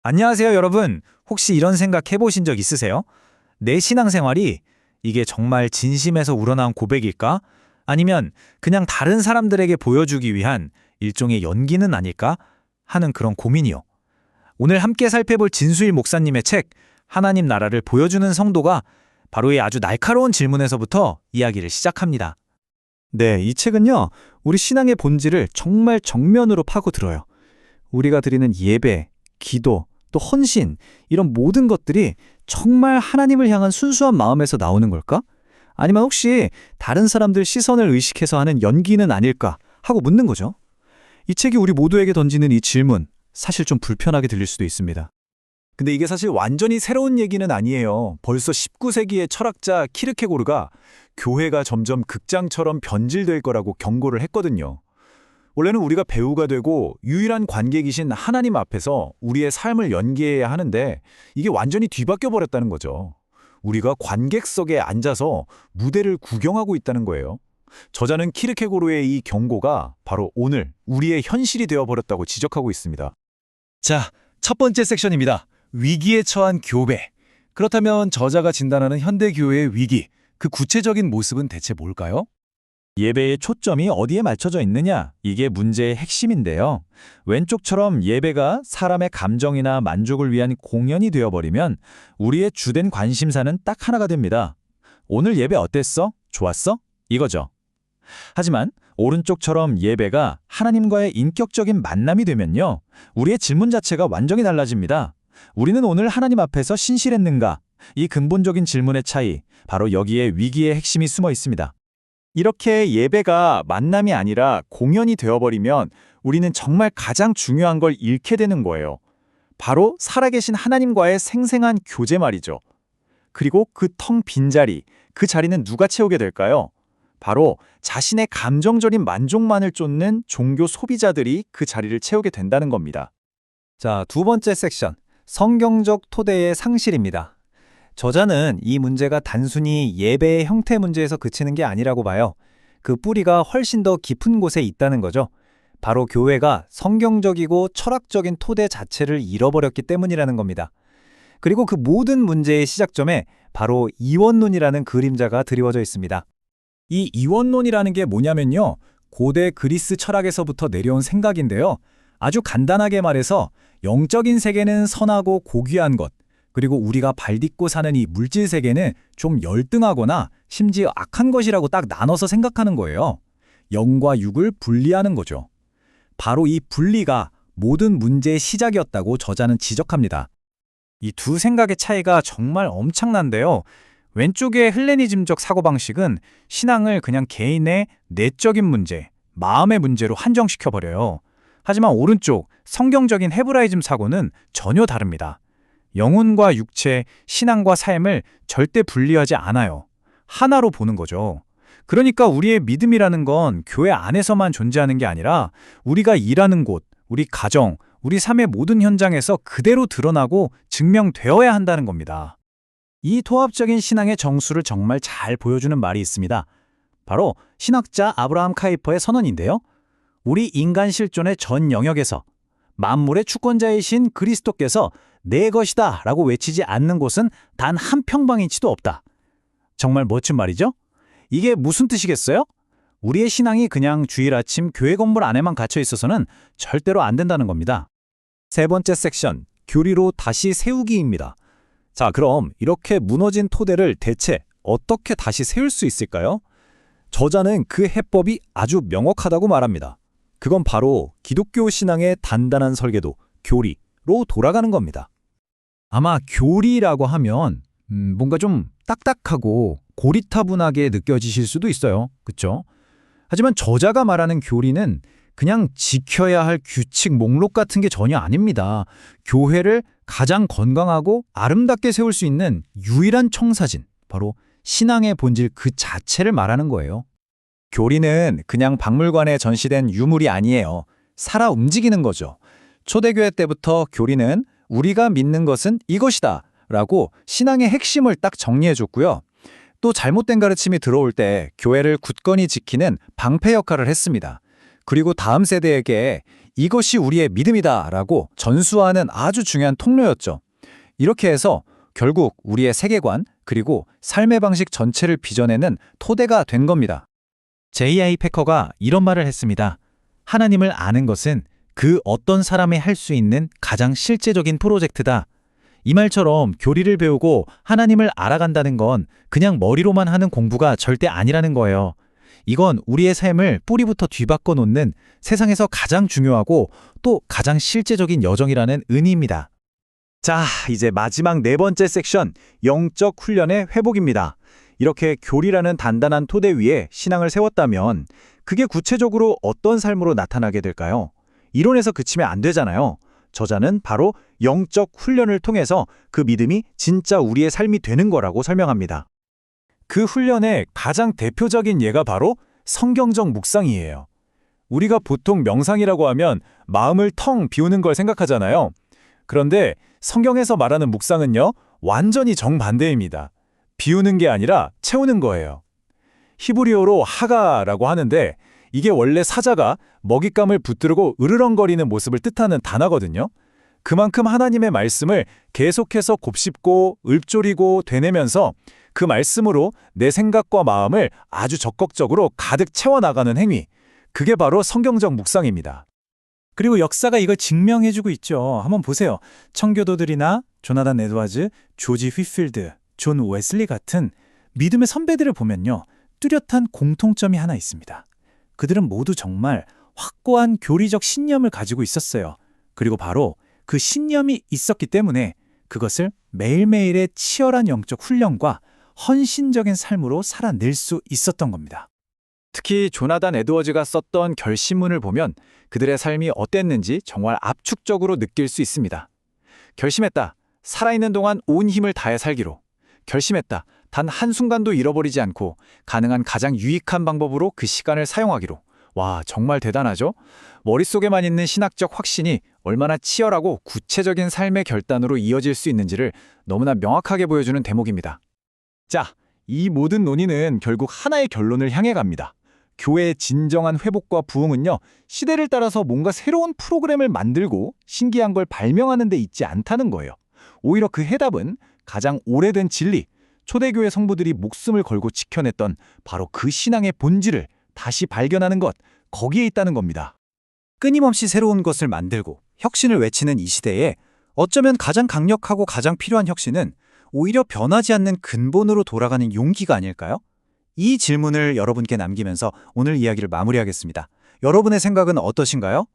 안녕하세요, 여러분. 혹시 이런 생각 해보신 적 있으세요? 내 신앙생활이 이게 정말 진심에서 우러나온 고백일까? 아니면 그냥 다른 사람들에게 보여주기 위한 일종의 연기는 아닐까? 하는 그런 고민이요. 오늘 함께 살펴볼 진수일 목사님의 책, 하나님 나라를 보여주는 성도가 바로 이 아주 날카로운 질문에서부터 이야기를 시작합니다. 네, 이 책은요, 우리 신앙의 본질을 정말 정면으로 파고들어요. 우리가 드리는 예배, 기도, 또 헌신, 이런 모든 것들이 정말 하나님을 향한 순수한 마음에서 나오는 걸까? 아니면 혹시 다른 사람들 시선을 의식해서 하는 연기는 아닐까? 하고 묻는 거죠. 이 책이 우리 모두에게 던지는 이 질문, 사실 좀 불편하게 들릴 수도 있습니다. 근데 이게 사실 완전히 새로운 얘기는 아니에요. 벌써 19세기의 철학자 키르케고르가 교회가 점점 극장처럼 변질될 거라고 경고를 했거든요. 원래는 우리가 배우가 되고 유일한 관객이신 하나님 앞에서 우리의 삶을 연기해야 하는데 이게 완전히 뒤바뀌어 버렸다는 거죠. 우리가 관객석에 앉아서 무대를 구경하고 있다는 거예요. 저자는 키르케고르의 이 경고가 바로 오늘 우리의 현실이 되어버렸다고 지적하고 있습니다. 자, 첫 번째 섹션입니다. 위기에 처한 교회. 그렇다면 저자가 진단하는 현대 교회의 위기, 그 구체적인 모습은 대체 뭘까요? 예배의 초점이 어디에 맞춰져 있느냐? 이게 문제의 핵심인데요. 왼쪽처럼 예배가 사람의 감정이나 만족을 위한 공연이 되어버리면 우리의 주된 관심사는 딱 하나가 됩니다. 오늘 예배 어땠어? 좋았어? 이거죠. 하지만 오른쪽처럼 예배가 하나님과의 인격적인 만남이 되면요. 우리의 질문 자체가 완전히 달라집니다. 우리는 오늘 하나님 앞에서 신실했는가? 이 근본적인 질문의 차이, 바로 여기에 위기의 핵심이 숨어 있습니다. 이렇게 예배가 만남이 아니라 공연이 되어버리면 우리는 정말 가장 중요한 걸 잃게 되는 거예요. 바로 살아계신 하나님과의 생생한 교제 말이죠. 그리고 그 텅 빈 자리, 그 자리는 누가 채우게 될까요? 바로 자신의 감정적인 만족만을 쫓는 종교 소비자들이 그 자리를 채우게 된다는 겁니다. 자, 두 번째 섹션. 성경적 토대의 상실입니다. 저자는 이 문제가 단순히 예배의 형태 문제에서 그치는 게 아니라고 봐요. 그 뿌리가 훨씬 더 깊은 곳에 있다는 거죠. 바로 교회가 성경적이고 철학적인 토대 자체를 잃어버렸기 때문이라는 겁니다. 그리고 그 모든 문제의 시작점에 바로 이원론이라는 그림자가 드리워져 있습니다. 이 이원론이라는 게 뭐냐면요. 고대 그리스 철학에서부터 내려온 생각인데요. 아주 간단하게 말해서 영적인 세계는 선하고 고귀한 것, 그리고 우리가 발딛고 사는 이 물질 세계는 좀 열등하거나 심지어 악한 것이라고 딱 나눠서 생각하는 거예요. 영과 육을 분리하는 거죠. 바로 이 분리가 모든 문제의 시작이었다고 저자는 지적합니다. 이 두 생각의 차이가 정말 엄청난데요. 왼쪽의 헬레니즘적 사고방식은 신앙을 그냥 개인의 내적인 문제, 마음의 문제로 한정시켜버려요. 하지만 오른쪽 성경적인 헤브라이즘 사고는 전혀 다릅니다. 영혼과 육체, 신앙과 삶을 절대 분리하지 않아요. 하나로 보는 거죠. 그러니까 우리의 믿음이라는 건 교회 안에서만 존재하는 게 아니라 우리가 일하는 곳, 우리 가정, 우리 삶의 모든 현장에서 그대로 드러나고 증명되어야 한다는 겁니다. 이 통합적인 신앙의 정수를 정말 잘 보여주는 말이 있습니다. 바로 신학자 아브라함 카이퍼의 선언인데요. 우리 인간 실존의 전 영역에서 만물의 주권자이신 그리스도께서 내 것이다 라고 외치지 않는 곳은 단 한 평방인치도 없다. 정말 멋진 말이죠? 이게 무슨 뜻이겠어요? 우리의 신앙이 그냥 주일 아침 교회 건물 안에만 갇혀 있어서는 절대로 안 된다는 겁니다. 세 번째 섹션, 교리로 다시 세우기입니다. 자, 그럼 이렇게 무너진 토대를 대체 어떻게 다시 세울 수 있을까요? 저자는 그 해법이 아주 명확하다고 말합니다. 그건 바로 기독교 신앙의 단단한 설계도, 교리로 돌아가는 겁니다. 아마 교리라고 하면 뭔가 좀 딱딱하고 고리타분하게 느껴지실 수도 있어요. 그렇죠? 하지만 저자가 말하는 교리는 그냥 지켜야 할 규칙 목록 같은 게 전혀 아닙니다. 교회를 가장 건강하고 아름답게 세울 수 있는 유일한 청사진, 바로 신앙의 본질 그 자체를 말하는 거예요. 교리는 그냥 박물관에 전시된 유물이 아니에요. 살아 움직이는 거죠. 초대교회 때부터 교리는 우리가 믿는 것은 이것이다 라고 신앙의 핵심을 딱 정리해줬고요. 또 잘못된 가르침이 들어올 때 교회를 굳건히 지키는 방패 역할을 했습니다. 그리고 다음 세대에게 이것이 우리의 믿음이다라고 전수하는 아주 중요한 통로였죠. 이렇게 해서 결국 우리의 세계관 그리고 삶의 방식 전체를 빚어내는 토대가 된 겁니다. J.I. 패커가 이런 말을 했습니다. 하나님을 아는 것은 그 어떤 사람이 할 수 있는 가장 실제적인 프로젝트다. 이 말처럼 교리를 배우고 하나님을 알아간다는 건 그냥 머리로만 하는 공부가 절대 아니라는 거예요. 이건 우리의 삶을 뿌리부터 뒤바꿔 놓는 세상에서 가장 중요하고 또 가장 실제적인 여정이라는 의미입니다. 자, 이제 마지막 네 번째 섹션, 영적 훈련의 회복입니다. 이렇게 교리라는 단단한 토대 위에 신앙을 세웠다면 그게 구체적으로 어떤 삶으로 나타나게 될까요? 이론에서 그치면 안 되잖아요. 저자는 바로 영적 훈련을 통해서 그 믿음이 진짜 우리의 삶이 되는 거라고 설명합니다. 그 훈련의 가장 대표적인 예가 바로 성경적 묵상이에요. 우리가 보통 명상이라고 하면 마음을 텅 비우는 걸 생각하잖아요. 그런데 성경에서 말하는 묵상은요, 완전히 정반대입니다. 비우는 게 아니라 채우는 거예요. 히브리어로 하가라고 하는데 이게 원래 사자가 먹잇감을 붙들고 으르렁거리는 모습을 뜻하는 단어거든요. 그만큼 하나님의 말씀을 계속해서 곱씹고 읊조리고 되뇌면서 그 말씀으로 내 생각과 마음을 아주 적극적으로 가득 채워나가는 행위. 그게 바로 성경적 묵상입니다. 그리고 역사가 이걸 증명해주고 있죠. 한번 보세요. 청교도들이나 조나단 에드워즈, 조지 휘필드, 존 웨슬리 같은 믿음의 선배들을 보면요. 뚜렷한 공통점이 하나 있습니다. 그들은 모두 정말 확고한 교리적 신념을 가지고 있었어요. 그리고 바로 그 신념이 있었기 때문에 그것을 매일매일의 치열한 영적 훈련과 헌신적인 삶으로 살아낼 수 있었던 겁니다. 특히 조나단 에드워즈가 썼던 결심문을 보면 그들의 삶이 어땠는지 정말 압축적으로 느낄 수 있습니다. 결심했다. 살아있는 동안 온 힘을 다해 살기로. 결심했다. 단 한순간도 잃어버리지 않고 가능한 가장 유익한 방법으로 그 시간을 사용하기로. 와, 정말 대단하죠? 머릿속에만 있는 신학적 확신이 얼마나 치열하고 구체적인 삶의 결단으로 이어질 수 있는지를 너무나 명확하게 보여주는 대목입니다. 자, 이 모든 논의는 결국 하나의 결론을 향해 갑니다. 교회의 진정한 회복과 부흥은요, 시대를 따라서 뭔가 새로운 프로그램을 만들고 신기한 걸 발명하는 데 있지 않다는 거예요. 오히려 그 해답은 가장 오래된 진리, 초대교회 성부들이 목숨을 걸고 지켜냈던 바로 그 신앙의 본질을 다시 발견하는 것, 거기에 있다는 겁니다. 끊임없이 새로운 것을 만들고 혁신을 외치는 이 시대에 어쩌면 가장 강력하고 가장 필요한 혁신은 오히려 변하지 않는 근본으로 돌아가는 용기가 아닐까요? 이 질문을 여러분께 남기면서 오늘 이야기를 마무리하겠습니다. 여러분의 생각은 어떠신가요?